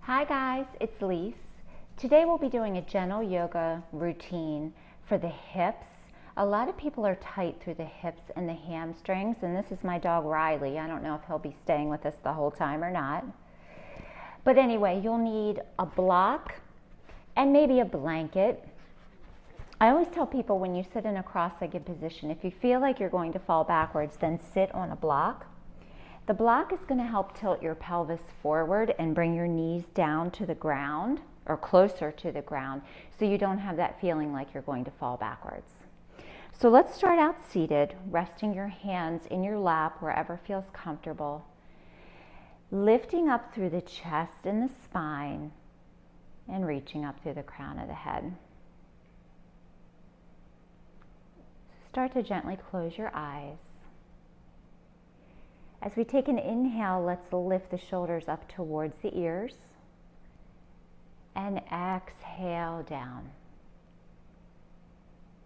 Hi guys, it's Lise. Today we'll be doing a gentle yoga routine for the hips. A lot of people are tight through the hips and the hamstrings, and this is my dog Riley. I don't know if he'll be staying with us the whole time or not. But anyway, you'll need a block and maybe a blanket. I always tell people when you sit in a cross-legged position, if you feel like you're going to fall backwards, then sit on a block. The block is going to help tilt your pelvis forward and bring your knees down to the ground or closer to the ground so you don't have that feeling like you're going to fall backwards. So let's start out seated, resting your hands in your lap wherever feels comfortable, lifting up through the chest and the spine and reaching up through the crown of the head. Start to gently close your eyes. As we take an inhale, let's lift the shoulders up towards the ears and exhale down.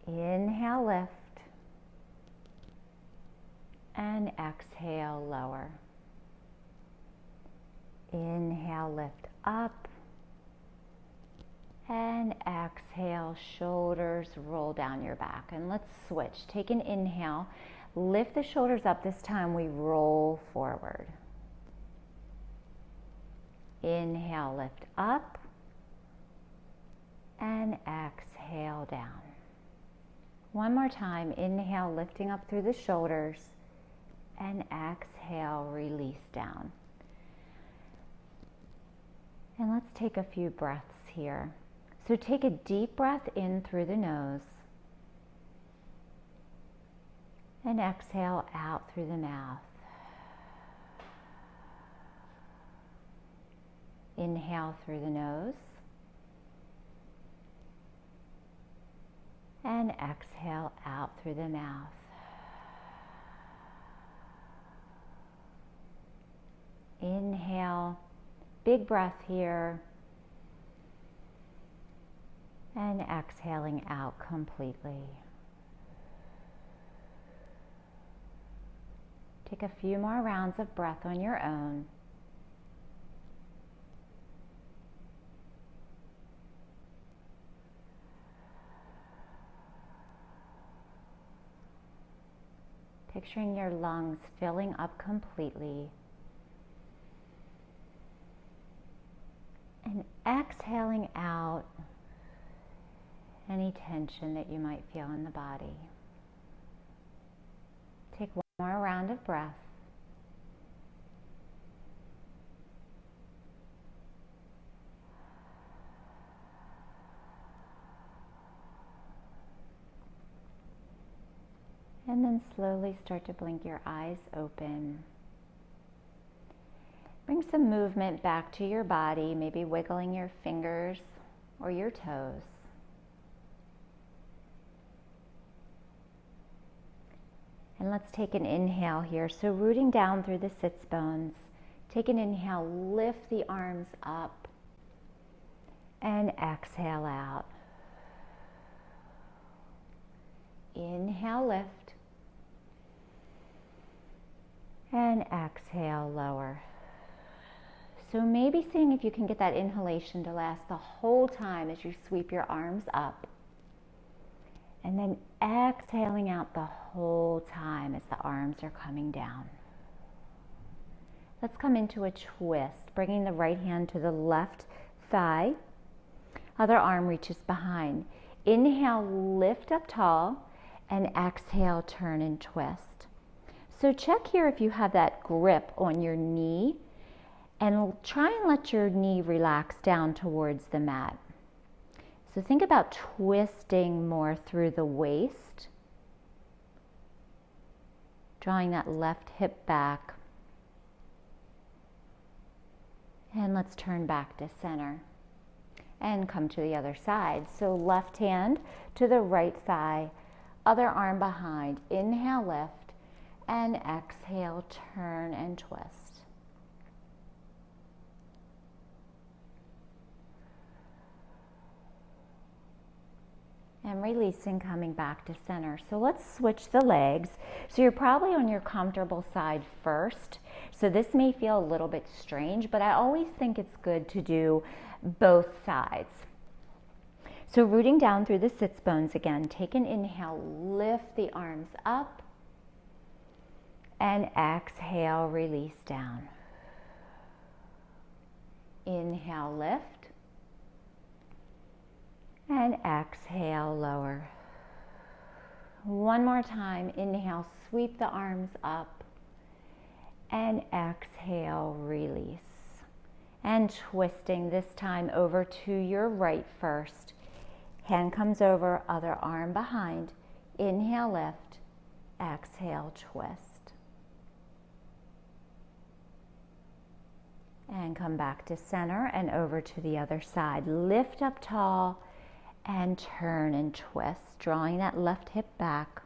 Inhale, lift, and exhale, lower. Inhale, lift up, and exhale, shoulders roll down your back. And let's switch. Take an inhale. Lift the shoulders up. This time we roll forward. Inhale, lift up, and exhale down. One more time. Inhale, lifting up through the shoulders, and exhale, release down. And let's take a few breaths here. So take a deep breath in through the nose. And exhale out through the mouth. Inhale through the nose. And exhale out through the mouth. Inhale, big breath here. And exhaling out completely. Take a few more rounds of breath on your own. Picturing your lungs filling up completely. And exhaling out any tension that you might feel in the body. Take one more round of breath. And then slowly start to blink your eyes open. Bring some movement back to your body, maybe wiggling your fingers or your toes. And let's take an inhale here. So rooting down through the sits bones. Take an inhale, lift the arms up, and exhale out. Inhale, lift, and exhale, lower. So maybe seeing if you can get that inhalation to last the whole time as you sweep your arms up. And then exhaling out the whole time as the arms are coming down. Let's come into a twist, bringing the right hand to the left thigh. Other arm reaches behind. Inhale, lift up tall, and exhale, turn and twist. So check here if you have that grip on your knee, and try and let your knee relax down towards the mat. So think about twisting more through the waist, drawing that left hip back. And let's turn back to center and come to the other side. So left hand to the right thigh, other arm behind. Inhale, lift, and exhale, turn and twist. And releasing, coming back to center. So let's switch the legs. So you're probably on your comfortable side first. So this may feel a little bit strange, but I always think it's good to do both sides. So rooting down through the sits bones again, take an inhale, lift the arms up, and exhale, release down. Inhale, lift, and exhale, lower. One more time, inhale, sweep the arms up, and exhale, release. And twisting, this time over to your right first. Hand comes over, other arm behind. Inhale, lift. Exhale, twist. And come back to center and over to the other side. Lift up tall and turn and twist, drawing that left hip back.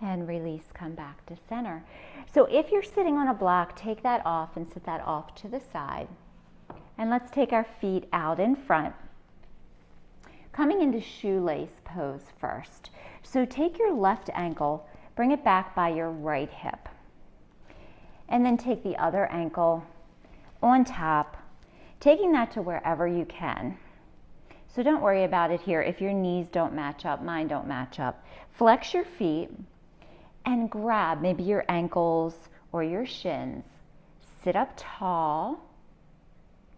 And release, come back to center. So if you're sitting on a block, take that off and sit that off to the side. And let's take our feet out in front. Coming into shoelace pose first. So take your left ankle, bring it back by your right hip. And then take the other ankle on top, taking that to wherever you can. So don't worry about it here. If your knees don't match up, mine don't match up. Flex your feet and grab maybe your ankles or your shins. Sit up tall.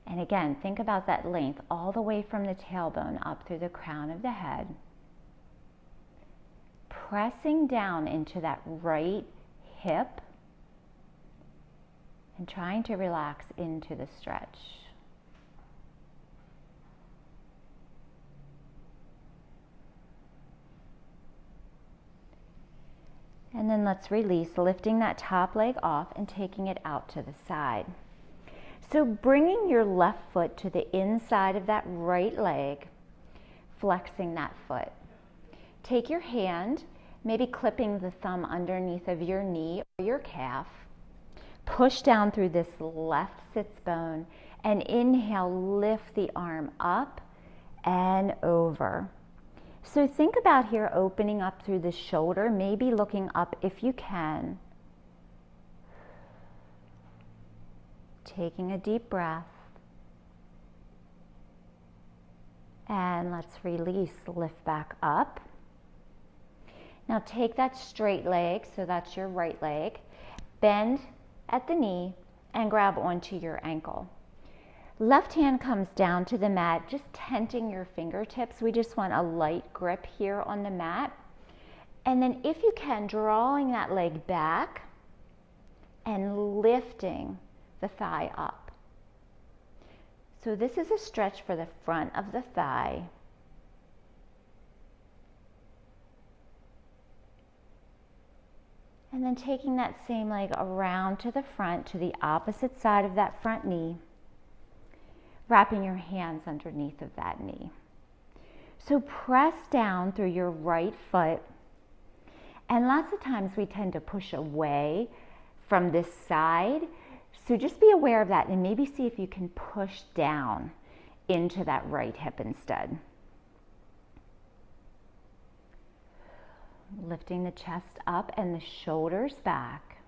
And again, think about that length all the way from the tailbone up through the crown of the head. Pressing down into that right hip and trying to relax into the stretch. And then let's release, lifting that top leg off and taking it out to the side. So bringing your left foot to the inside of that right leg, flexing that foot. Take your hand, maybe clipping the thumb underneath of your knee or your calf. Push down through this left sits bone and inhale, lift the arm up and over. So think about here opening up through the shoulder, maybe looking up if you can. Taking a deep breath. And let's release, lift back up. Now take that straight leg, so that's your right leg, bend at the knee and grab onto your ankle. Left hand comes down to the mat, just tenting your fingertips. We just want a light grip here on the mat. And then if you can, drawing that leg back and lifting the thigh up. So this is a stretch for the front of the thigh. And then taking that same leg around to the front, to the opposite side of that front knee, wrapping your hands underneath of that knee. So press down through your right foot. And lots of times we tend to push away from this side. So just be aware of that and maybe see if you can push down into that right hip instead. Lifting the chest up and the shoulders back.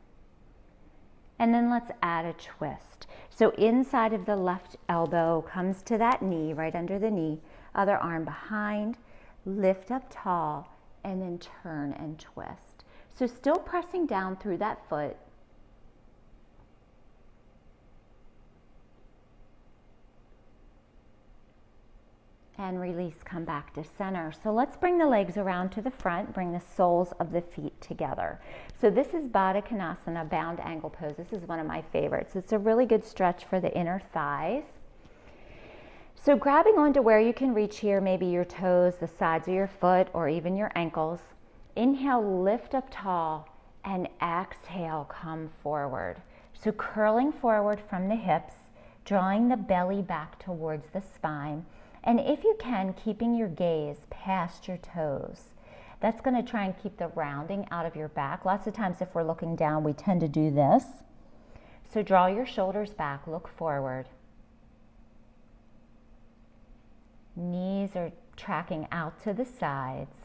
And then let's add a twist. So inside of the left elbow comes to that knee, right under the knee, other arm behind, lift up tall, and then turn and twist. So still pressing down through that foot. And release, come back to center. So let's bring the legs around to the front, bring the soles of the feet together. So this is Baddha Konasana, bound angle pose. This is one of my favorites. It's a really good stretch for the inner thighs. So grabbing onto where you can reach here, maybe your toes, the sides of your foot, or even your ankles. Inhale, lift up tall, and exhale, come forward. So curling forward from the hips, drawing the belly back towards the spine. And if you can, keeping your gaze past your toes. That's going to try and keep the rounding out of your back. Lots of times if we're looking down, we tend to do this. So draw your shoulders back, look forward. Knees are tracking out to the sides.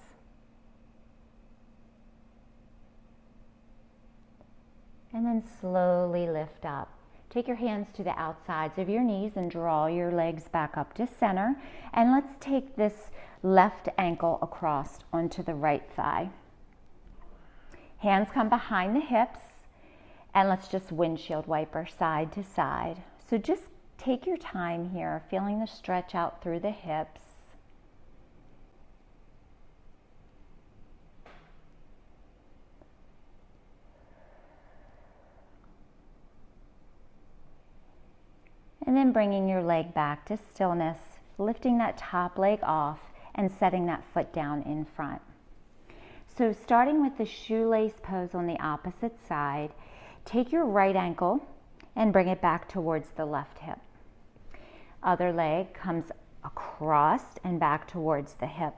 And then slowly lift up. Take your hands to the outsides of your knees and draw your legs back up to center. And let's take this left ankle across onto the right thigh. Hands come behind the hips, and let's just windshield wiper side to side. So just take your time here, feeling the stretch out through the hips. And then bringing your leg back to stillness, lifting that top leg off and setting that foot down in front. So starting with the shoelace pose on the opposite side, take your right ankle and bring it back towards the left hip. Other leg comes across and back towards the hip.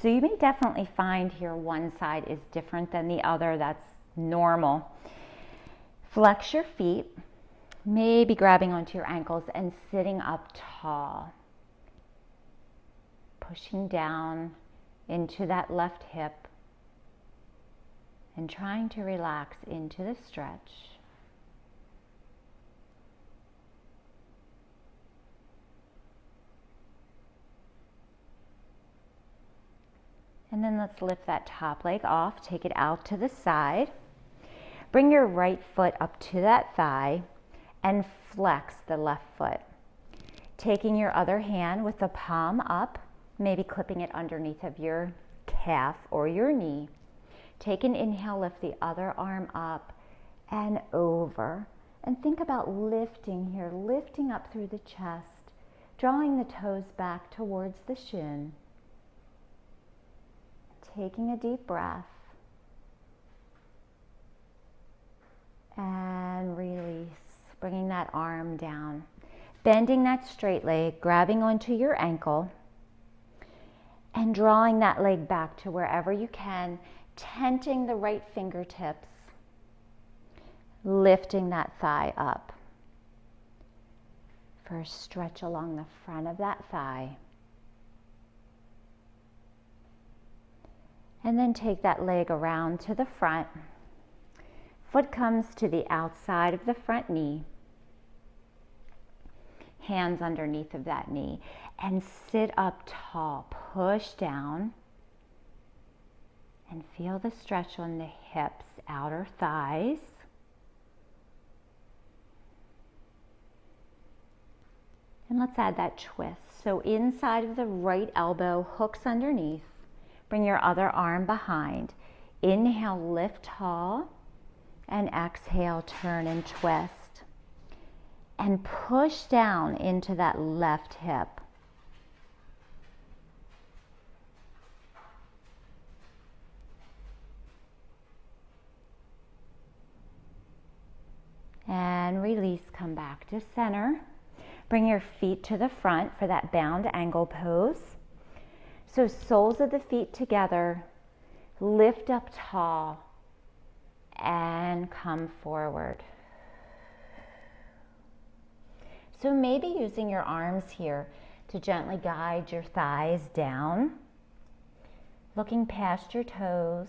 So you may definitely find here one side is different than the other. That's normal. Flex your feet, maybe grabbing onto your ankles and sitting up tall. Pushing down into that left hip and trying to relax into the stretch. And then let's lift that top leg off, take it out to the side. Bring your right foot up to that thigh and flex the left foot. Taking your other hand with the palm up, maybe clipping it underneath of your calf or your knee. Take an inhale, lift the other arm up and over. And think about lifting here, lifting up through the chest, drawing the toes back towards the shin. Taking a deep breath. And release, bringing that arm down. Bending that straight leg, grabbing onto your ankle, and drawing that leg back to wherever you can, tenting the right fingertips, lifting that thigh up. First, stretch along the front of that thigh. And then take that leg around to the front. Foot comes to the outside of the front knee. Hands underneath of that knee. And sit up tall. Push down. And feel the stretch on the hips, outer thighs. And let's add that twist. So inside of the right elbow, hooks underneath. Bring your other arm behind. Inhale, lift tall. And exhale, turn and twist. And push down into that left hip. And release, come back to center. Bring your feet to the front for that bound angle pose. So soles of the feet together, lift up tall, and come forward. So maybe using your arms here to gently guide your thighs down, looking past your toes.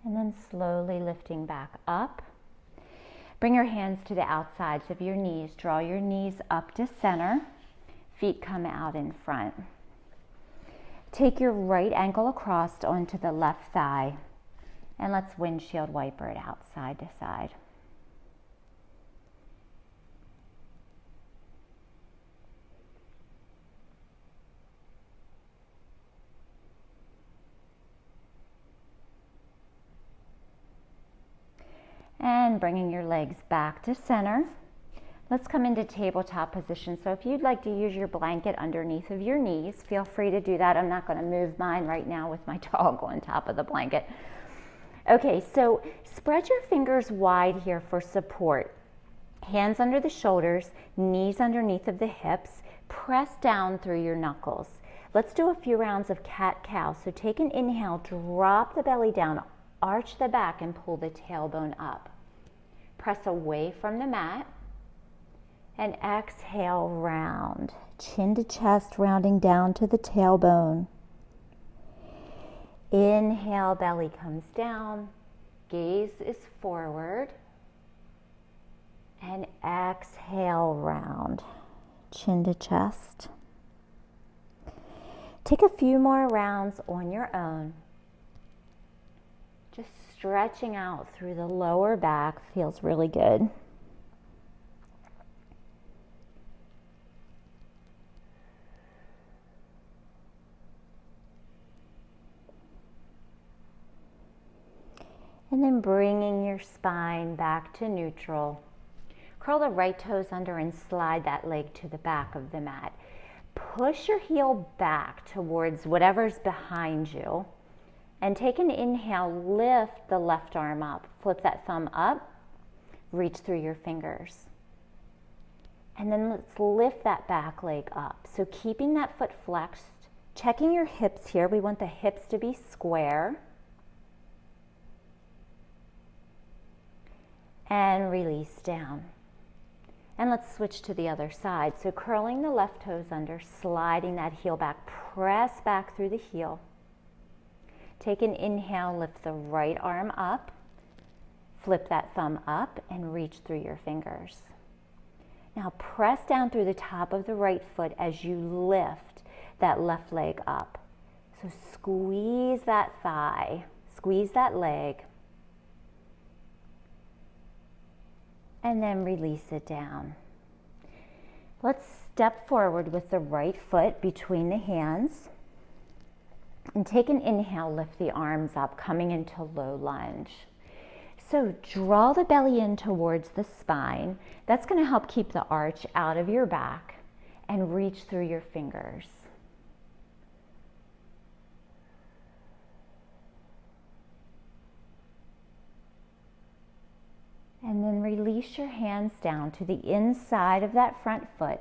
And then slowly lifting back up. Bring your hands to the outsides of your knees. Draw your knees up to center. Feet come out in front. Take your right ankle across onto the left thigh. And let's windshield wiper it out side to side. And bringing your legs back to center. Let's come into tabletop position. So if you'd like to use your blanket underneath of your knees, feel free to do that. I'm not going to move mine right now with my dog on top of the blanket. Okay, so spread your fingers wide here for support. Hands under the shoulders, knees underneath of the hips. Press down through your knuckles. Let's do a few rounds of cat-cow. So take an inhale, drop the belly down Arch the back and pull the tailbone up. Press away from the mat and exhale, round. Chin to chest, rounding down to the tailbone. Inhale, belly comes down, gaze is forward. And exhale, round, chin to chest. Take a few more rounds on your own. Just stretching out through the lower back feels really good. And then bringing your spine back to neutral. Curl the right toes under and slide that leg to the back of the mat. Push your heel back towards whatever's behind you. And take an inhale, lift the left arm up. Flip that thumb up, reach through your fingers. And then let's lift that back leg up. So keeping that foot flexed, checking your hips here. We want the hips to be square. And release down. And let's switch to the other side. So curling the left toes under, sliding that heel back, press back through the heel. Take an inhale, lift the right arm up, flip that thumb up and reach through your fingers. Now press down through the top of the right foot as you lift that left leg up. So squeeze that thigh, squeeze that leg. And then release it down. Let's step forward with the right foot between the hands. And take an inhale, lift the arms up, coming into low lunge. So draw the belly in towards the spine. That's going to help keep the arch out of your back and reach through your fingers. And then release your hands down to the inside of that front foot.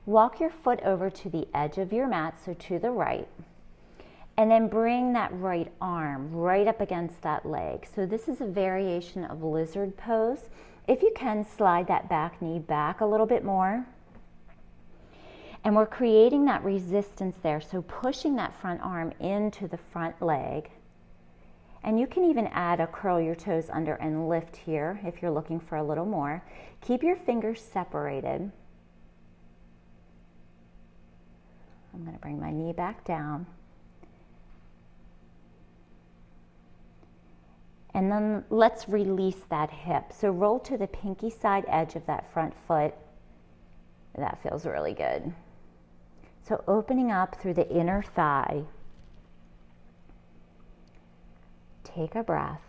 Walk your foot over to the edge of your mat, so to the right. And then bring that right arm right up against that leg. So this is a variation of lizard pose. If you can, slide that back knee back a little bit more. And we're creating that resistance there, so pushing that front arm into the front leg. And you can even add a curl your toes under and lift here if you're looking for a little more. Keep your fingers separated. I'm going to bring my knee back down. And then let's release that hip. So roll to the pinky side edge of that front foot. That feels really good. So opening up through the inner thigh. Take a breath.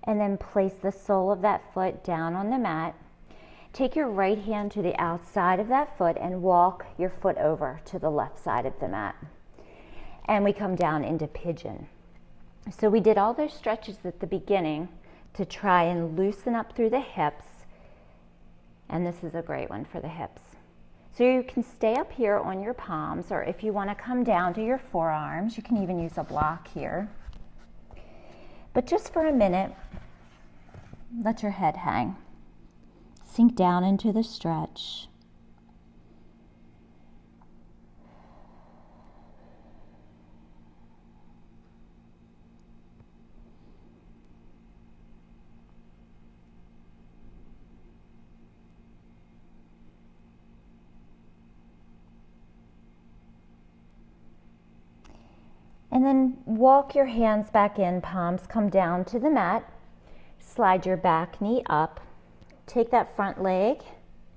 And then place the sole of that foot down on the mat. Take your right hand to the outside of that foot and walk your foot over to the left side of the mat. And we come down into pigeon. So we did all those stretches at the beginning to try and loosen up through the hips. And this is a great one for the hips. So you can stay up here on your palms, or if you want to come down to your forearms, you can even use a block here. But just for a minute, let your head hang. Sink down into the stretch. And then walk your hands back in, palms come down to the mat. Slide your back knee up. Take that front leg,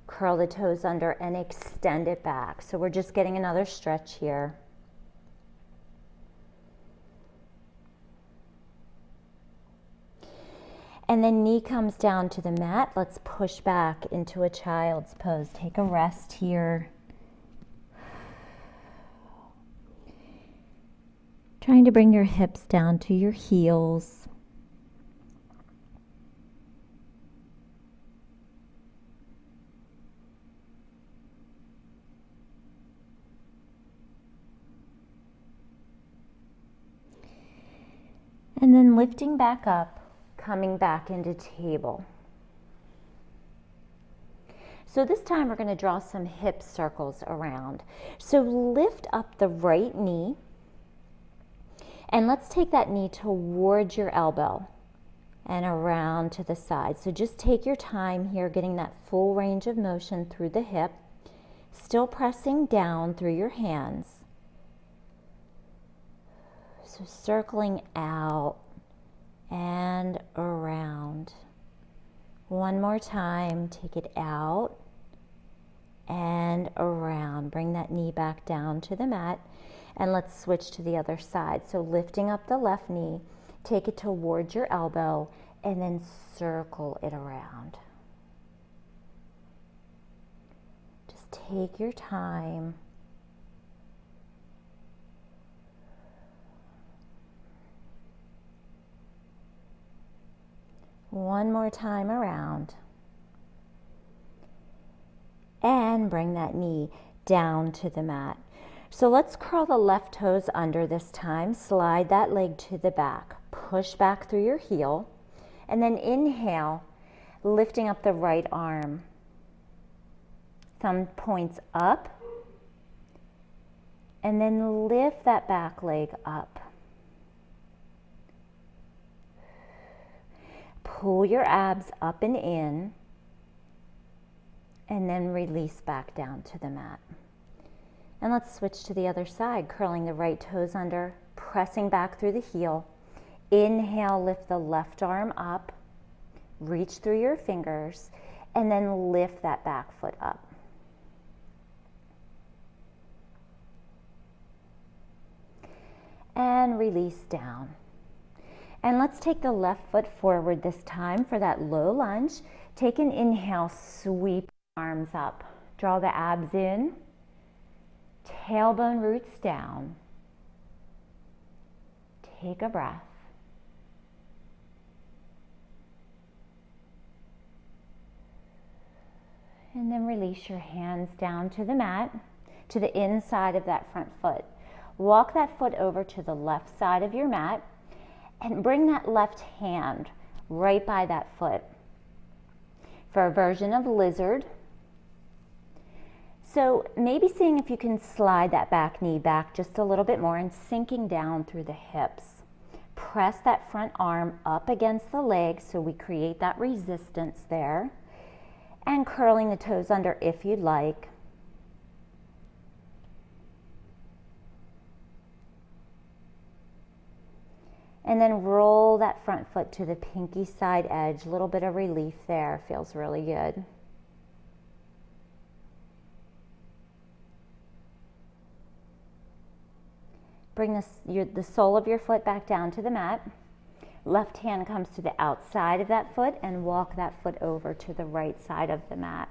curl the toes under and extend it back. So we're just getting another stretch here. And then knee comes down to the mat. Let's push back into a child's pose. Take a rest here. Trying to bring your hips down to your heels. And then lifting back up, coming back into table. So this time we're going to draw some hip circles around. So lift up the right knee, and let's take that knee towards your elbow and around to the side. So just take your time here, getting that full range of motion through the hip, still pressing down through your hands. So circling out and around. One more time, take it out and around. Bring that knee back down to the mat, and let's switch to the other side. So lifting up the left knee, take it towards your elbow, and then circle it around. Just take your time. One more time around. And bring that knee down to the mat. So let's curl the left toes under this time. Slide that leg to the back. Push back through your heel. And then inhale, lifting up the right arm. Thumb points up. And then lift that back leg up. Pull your abs up and in, and then release back down to the mat. And let's switch to the other side, curling the right toes under, pressing back through the heel. Inhale, lift the left arm up, reach through your fingers, and then lift that back foot up. And release down. And let's take the left foot forward this time for that low lunge. Take an inhale, sweep arms up. Draw the abs in. Tailbone roots down. Take a breath. And then release your hands down to the mat, to the inside of that front foot. Walk that foot over to the left side of your mat, and bring that left hand right by that foot for a version of lizard. So maybe seeing if you can slide that back knee back just a little bit more and sinking down through the hips. Press that front arm up against the leg so we create that resistance there. And curling the toes under if you'd like. And then roll that front foot to the pinky side edge. A little bit of relief there. Feels really good. Bring the sole of your foot back down to the mat. Left hand comes to the outside of that foot and walk that foot over to the right side of the mat.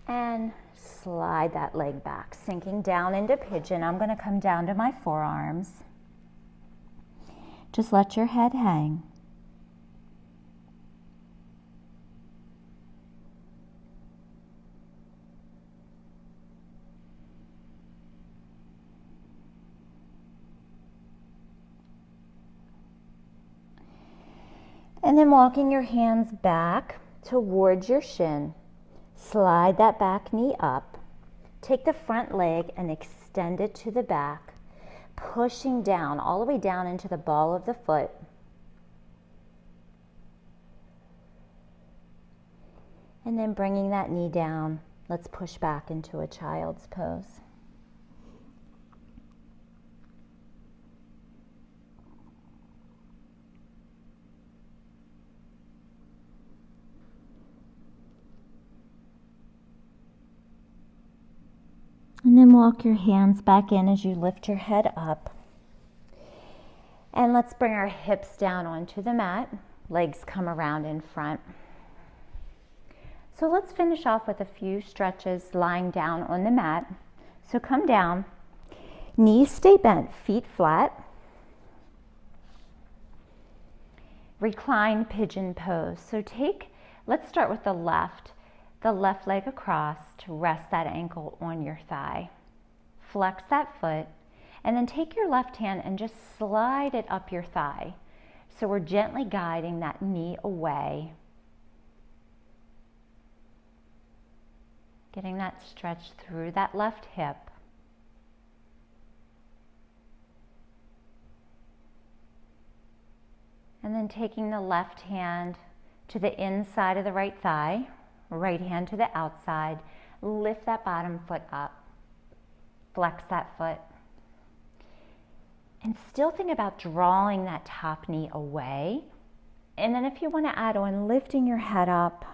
And slide that leg back, sinking down into pigeon. I'm going to come down to my forearms. Just let your head hang. And then walking your hands back towards your shin. Slide that back knee up. Take the front leg and extend it to the back, pushing down, all the way down into the ball of the foot. And then bringing that knee down, let's push back into a child's pose. And then walk your hands back in as you lift your head up. And let's bring our hips down onto the mat. Legs come around in front. So let's finish off with a few stretches lying down on the mat. So come down, knees stay bent, feet flat. Recline pigeon pose. So let's start with the left leg across to rest that ankle on your thigh. Flex that foot And then take your left hand and just slide it up your thigh. So we're gently guiding that knee away. Getting that stretch through that left hip. And then taking the left hand to the inside of the right thigh, right hand to the outside. Lift that bottom foot up. Flex that foot. And still think about drawing that top knee away. And then if you want to add on, lifting your head up,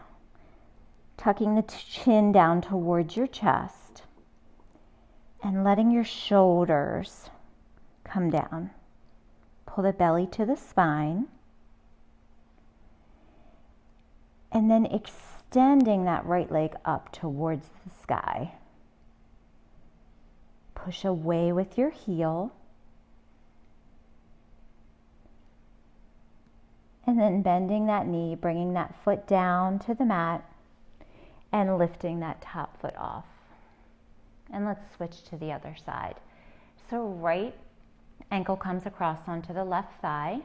tucking the chin down towards your chest, and letting your shoulders come down. Pull the belly to the spine. And then extending that right leg up towards the sky. Push away with your heel. And then bending that knee, bringing that foot down to the mat and lifting that top foot off. And let's switch to the other side. So right ankle comes across onto the left thigh.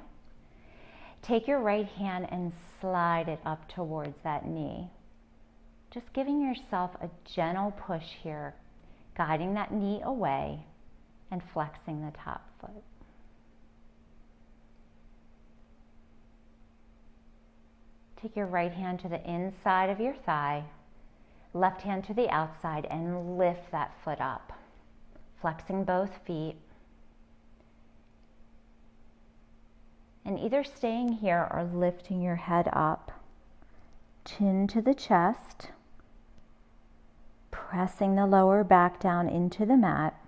Take your right hand and slide it up towards that knee. Just giving yourself a gentle push here, guiding that knee away and flexing the top foot. Take your right hand to the inside of your thigh, left hand to the outside, and lift that foot up, flexing both feet. And either staying here or lifting your head up, chin to the chest, pressing the lower back down into the mat,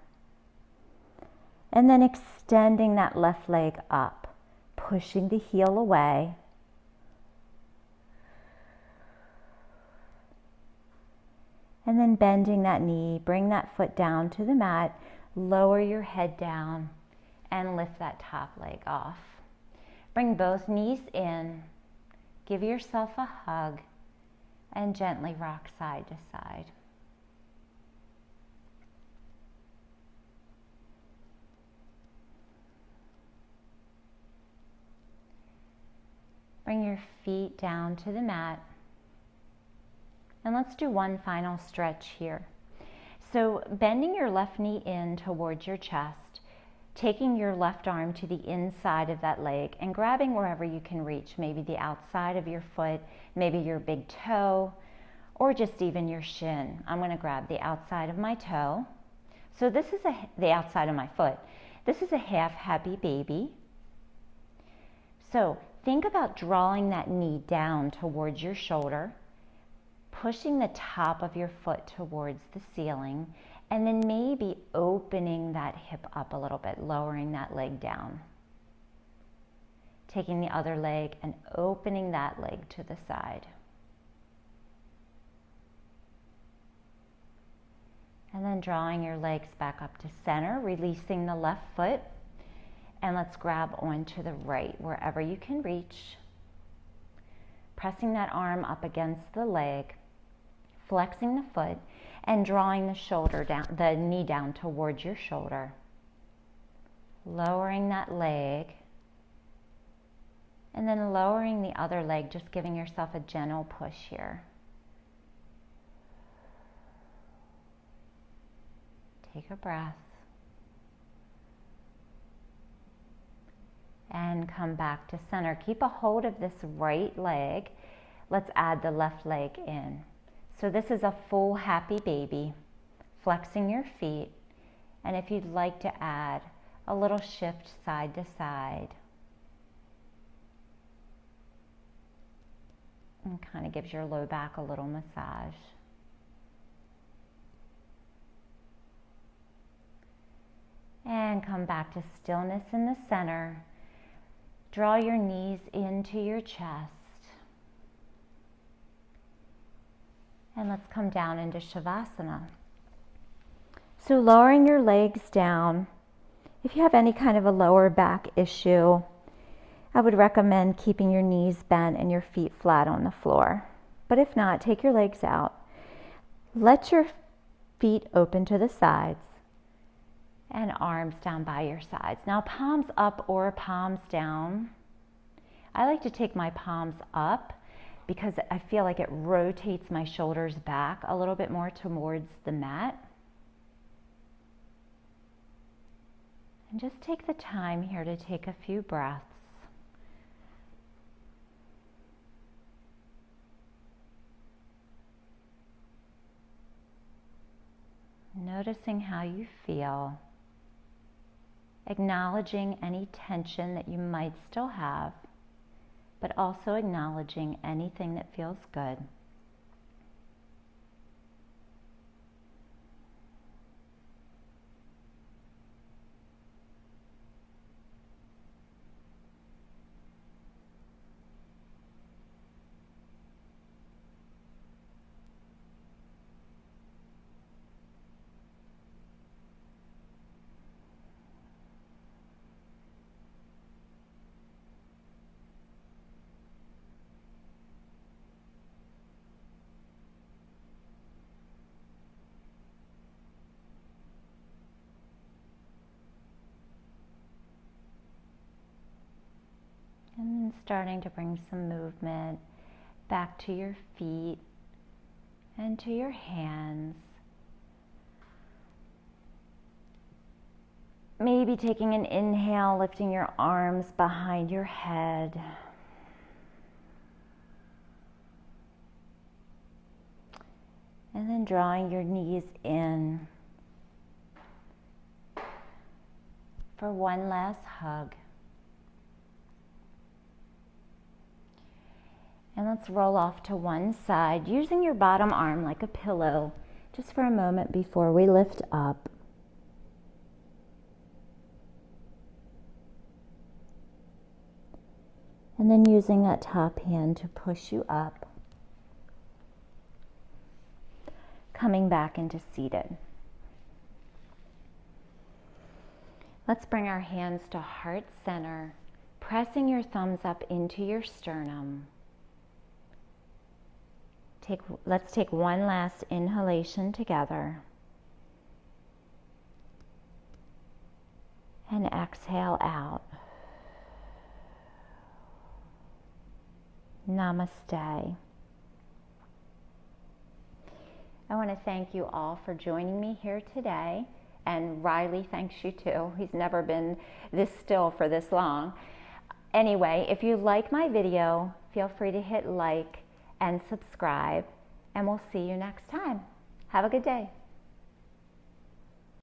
and then extending that left leg up, pushing the heel away. And then bending that knee, bring that foot down to the mat, lower your head down, and lift that top leg off. Bring both knees in, give yourself a hug, and gently rock side to side. Bring your feet down to the mat. And let's do one final stretch here. So bending your left knee in towards your chest, taking your left arm to the inside of that leg and grabbing wherever you can reach, maybe the outside of your foot, maybe your big toe, or just even your shin. I'm going to grab the outside of my toe. So this is the outside of my foot. This is a half happy baby. So think about drawing that knee down towards your shoulder, pushing the top of your foot towards the ceiling, and then maybe opening that hip up a little bit, lowering that leg down. Taking the other leg and opening that leg to the side. And then drawing your legs back up to center, releasing the left foot. And let's grab onto the right, wherever you can reach. Pressing that arm up against the leg, flexing the foot, and drawing the shoulder down, the knee down towards your shoulder. Lowering that leg, and then lowering the other leg, just giving yourself a gentle push here. Take a breath. And come back to center. Keep a hold of this right leg. Let's add the left leg in. So this is a full happy baby, flexing your feet. And if you'd like to add a little shift side to side, and kind of gives your low back a little massage. And come back to stillness in the center. Draw your knees into your chest. And let's come down into Shavasana. So lowering your legs down. If you have any kind of a lower back issue, I would recommend keeping your knees bent and your feet flat on the floor. But if not, take your legs out. Let your feet open to the sides. And arms down by your sides. Now palms up or palms down. I like to take my palms up because I feel like it rotates my shoulders back a little bit more towards the mat. And just take the time here to take a few breaths. Noticing how you feel. Acknowledging any tension that you might still have, but also acknowledging anything that feels good. And then starting to bring some movement back to your feet and to your hands. Maybe taking an inhale, lifting your arms behind your head. And then drawing your knees in for one last hug. And let's roll off to one side, using your bottom arm like a pillow, just for a moment before we lift up. And then using that top hand to push you up. Coming back into seated. Let's bring our hands to heart center, pressing your thumbs up into your sternum. Let's take one last inhalation together. And exhale out. Namaste. I want to thank you all for joining me here today. And Riley thanks you too. He's never been this still for this long. Anyway, if you like my video, feel free to hit like and subscribe, and we'll see you next time. Have a good day.